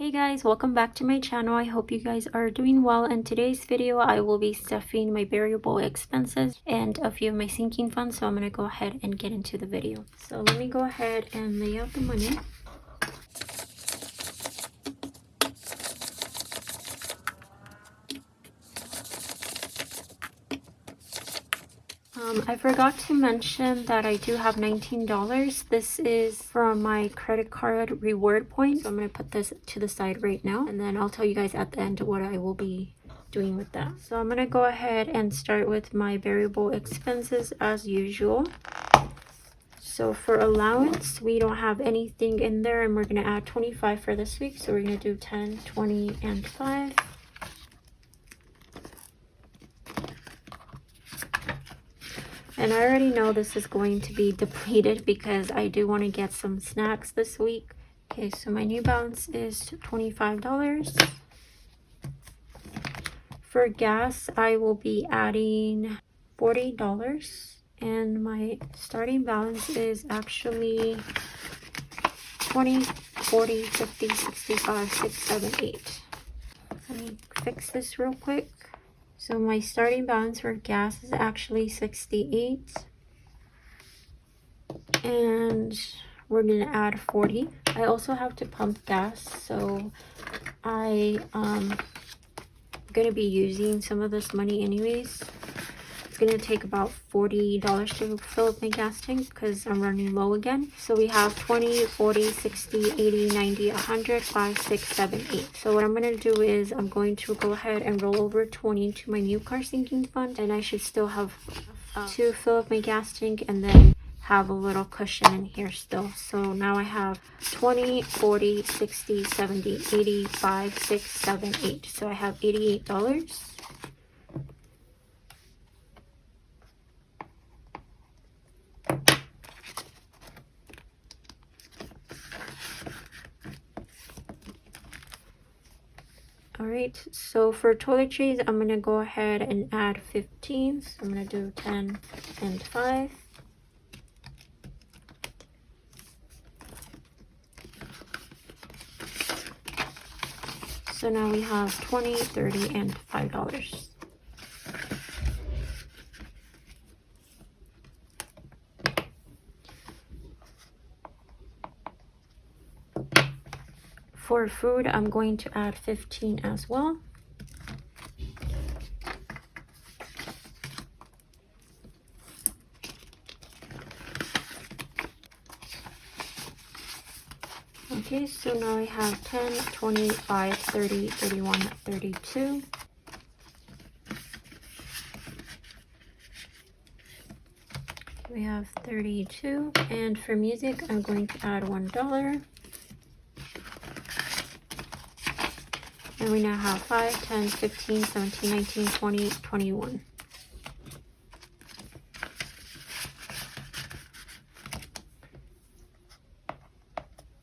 Hey guys, welcome back to my channel. I hope you guys are doing well. In today's video, I will be stuffing my variable expenses and a few of my sinking funds. So I'm going to go ahead and get into the video. So let me go ahead and lay out the money. I forgot to mention that I do have $19. This is from my credit card reward points. So I'm going to put this to the side right now, and then I'll tell you guys at the end what I will be doing with that. So I'm going to go ahead and start with my variable expenses as usual. So for allowance, we don't have anything in there, and we're going to add 25 for this week. So we're going to do 10, 20, and 5. And I already know this is going to be depleted because I do want to get some snacks this week. Okay, so my new balance is $25. For gas, I will be adding $40. And my starting balance is actually 20, 40, 50, 65, 6, 7, 8. Let me fix this real quick. So my starting balance for gas is actually 68. And we're gonna add 40. I also have to pump gas, so I'm gonna be using some of this money anyways. It's gonna take about $40 to fill up my gas tank because I'm running low again. So we have 20, 40, 60, 80, 90, 100, 5, 6, 7, 8. So what I'm gonna do is I'm going to go ahead and roll over 20 to my new car sinking fund, and I should still have to fill up my gas tank and then have a little cushion in here still. So now I have 20, 40, 60, 70, 80, 5, 6, 7, 8. So I have $88. Alright, so for toiletries, I'm going to go ahead and add 15. So I'm going to do 10 and 5. So now we have 20, 30, and $5. For food, I'm going to add 15 as well. Okay, so now I have 10, 25, 30, 31, 32. We have 32. And for music, I'm going to add $1. And we now have 5, 10, 15, 17, 19, 20, 21.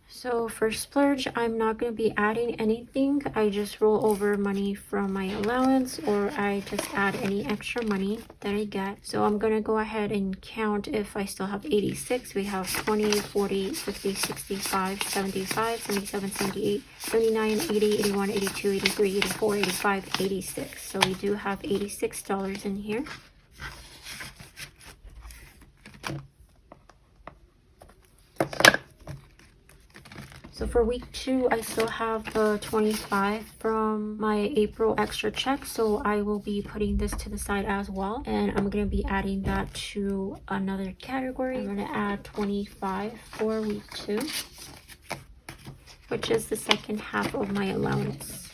So for splurge, I'm not going to be adding anything. I just roll over money from my allowance, or I just add any extra money that I get. So I'm going to go ahead and count if I still have 86. We have 20, 40, 50, 65, 75, 77, 78, 79, 80, 81, 82, 83, 84, 85, 86. So we do have $86 in here. So for week 2, I still have the 25 from my April extra check. So I will be putting this to the side as well. And I'm going to be adding that to another category. I'm going to add 25 for week 2, which is the second half of my allowance.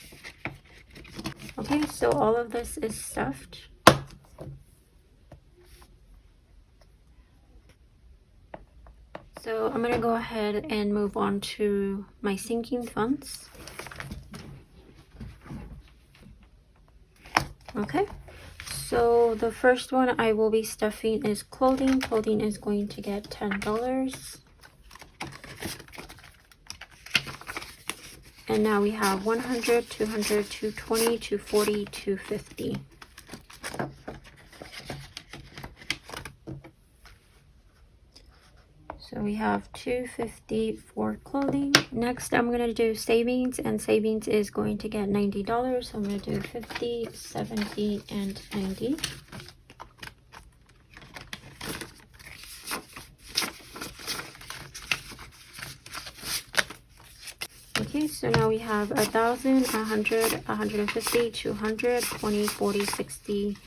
Okay, so all of this is stuffed. So I'm going to go ahead and move on to my sinking funds. Okay, so the first one I will be stuffing is clothing. Clothing is going to get $10. And now we have 100, 200, 220, 240, 250. So we have $2.50 for clothing. Next, I'm gonna do savings, and savings is going to get $90. So I'm gonna do 50, 70, and 90. Okay, so now we have 1,000, 100, 150, 200, 20, 40, 60,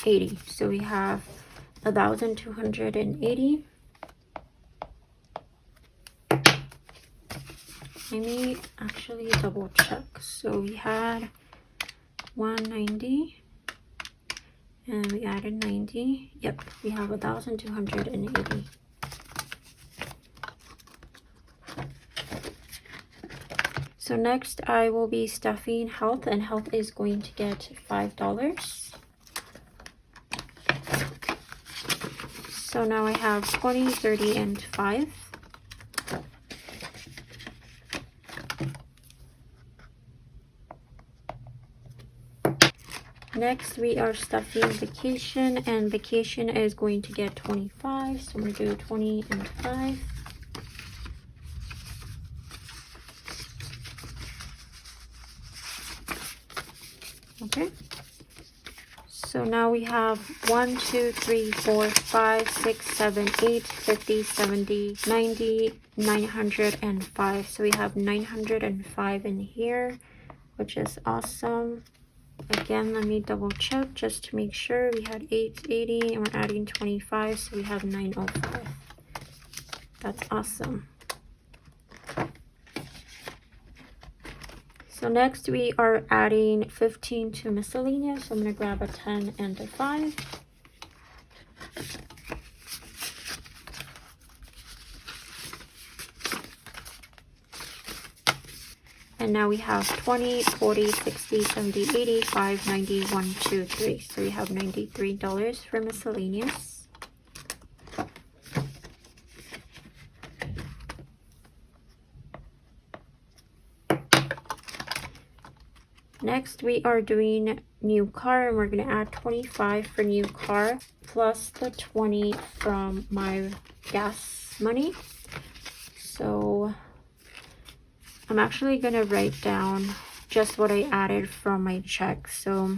80. So we have 1,280. Let me actually double check. So we had 190 and we added 90. Yep, we have 1,280. So next I will be stuffing health, and health is going to get $5. So now I have 20, 30, and 5. Next we are stuffing vacation, and vacation is going to get 25. So I'm going to do 20 and 5. Okay, so now we have 1, 2, 3, 4, 5, 6, 7, 8, 50, 70, 90, 905. So we have 905 in here, which is awesome. Again, let me double check just to make sure. We had 880 and we're adding 25, so we have 905. That's awesome. So next we are adding 15 to miscellaneous. So I'm going to grab a 10 and a 5. And now we have 20, 40, 60, 70, 80, 5, 90, 1, 2, 3. So we have $93 for miscellaneous. Next, we are doing new car, and we're going to add 25 for new car plus the 20 from my gas money. So I'm actually going to write down just what I added from my check. So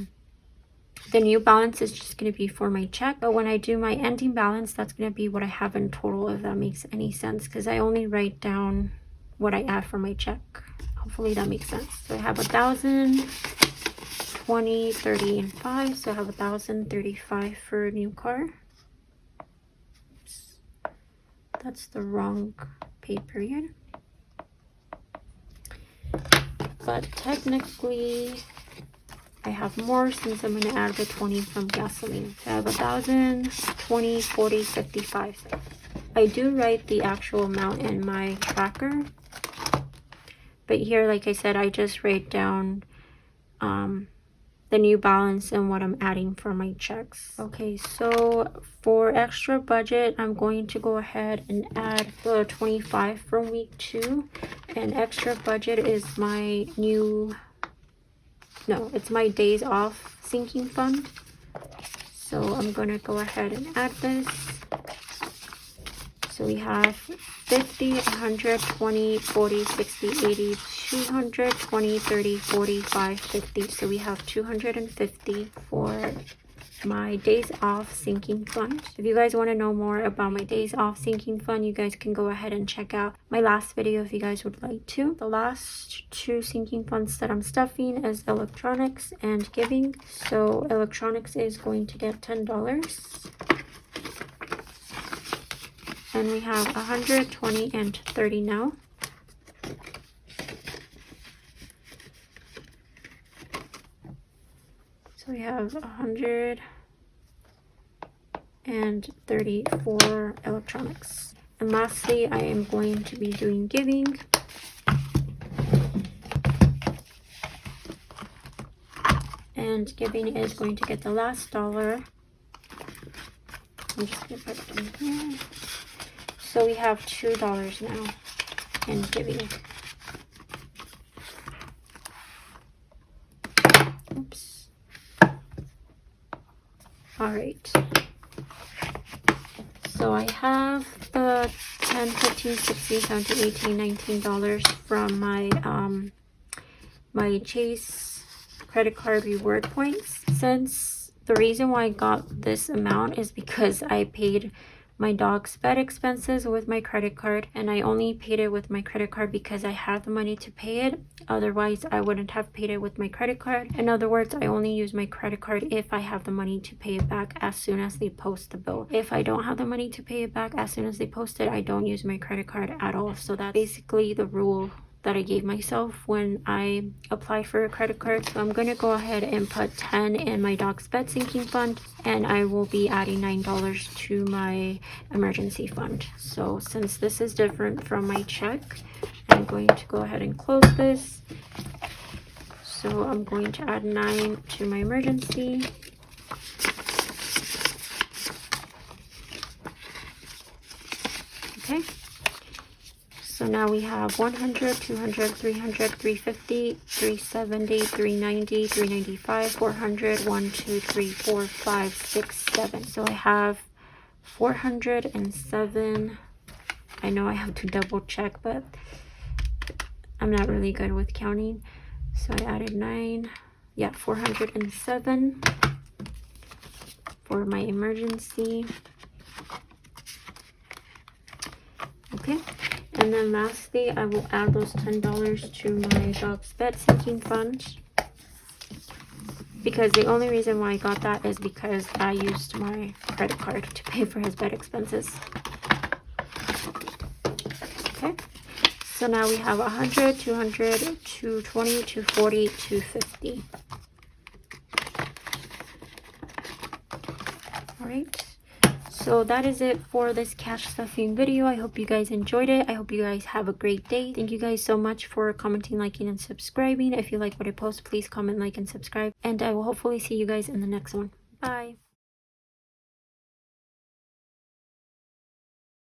the new balance is just going to be for my check, but when I do my ending balance, that's going to be what I have in total, if that makes any sense, because I only write down what I add from my check. Hopefully that makes sense. So I have 1,000, 20, 30, and 5. So I have 1,035 for a new car. Oops. That's the wrong pay period. But technically, I have more since I'm going to add the 20 from gasoline. So I have 1,000, 20, 40, 55. I do write the actual amount in my tracker. But here, like I said, I just write down the new balance and what I'm adding for my checks. Okay, so for extra budget, I'm going to go ahead and add the 25 from week 2. And extra budget is my it's my days off sinking fund. So I'm going to go ahead and add this. So we have 50, 100, 20, 40, 60, 80, 200, 20, 30, 45, 50. So we have 250 for my days off sinking fund. If you guys want to know more about my days off sinking fund, you guys can go ahead and check out my last video if you guys would like to. The last 2 sinking funds that I'm stuffing is electronics and giving. So electronics is going to get $10. And we have 100, 20, and 30 now. So we have 100 and 30 for electronics. And lastly, I am going to be doing giving. And giving is going to get the last $1. I'm just going to put it in here. So we have $2 now in giving. Oops. All right. So I have the $15, $16, $17, $18, $19 from my my Chase credit card reward points. Since the reason why I got this amount is because I paid my dog's bed expenses with my credit card, and I only paid it with my credit card because I had the money to pay it. Otherwise, I wouldn't have paid it with my credit card. In other words, I only use my credit card if I have the money to pay it back as soon as they post the bill. If I don't have the money to pay it back as soon as they post it, I don't use my credit card at all. So that's basically the rule that I gave myself when I applied for a credit card. So I'm gonna go ahead and put 10 in my dog's bed sinking fund, and I will be adding $9 to my emergency fund. So since this is different from my check, I'm going to go ahead and close this. So I'm going to add 9 to my emergency. Okay. So now we have 100, 200, 300, 350, 370, 390, 395, 400, 1, 2, 3, 4, 5, 6, 7. So I have 407. I know I have to double check, but I'm not really good with counting. So I added 9. Yeah, 407 for my emergency. Okay. And then lastly, I will add those $10 to my dog's bed sinking fund, because the only reason why I got that is because I used my credit card to pay for his bed expenses. Okay, so now we have 100, 200, 220, 240, 250. All right. So that is it for this cash stuffing video. I hope you guys enjoyed it. I hope you guys have a great day. Thank you guys so much for commenting, liking, and subscribing. If you like what I post, please comment, like, and subscribe. And I will hopefully see you guys in the next one. Bye.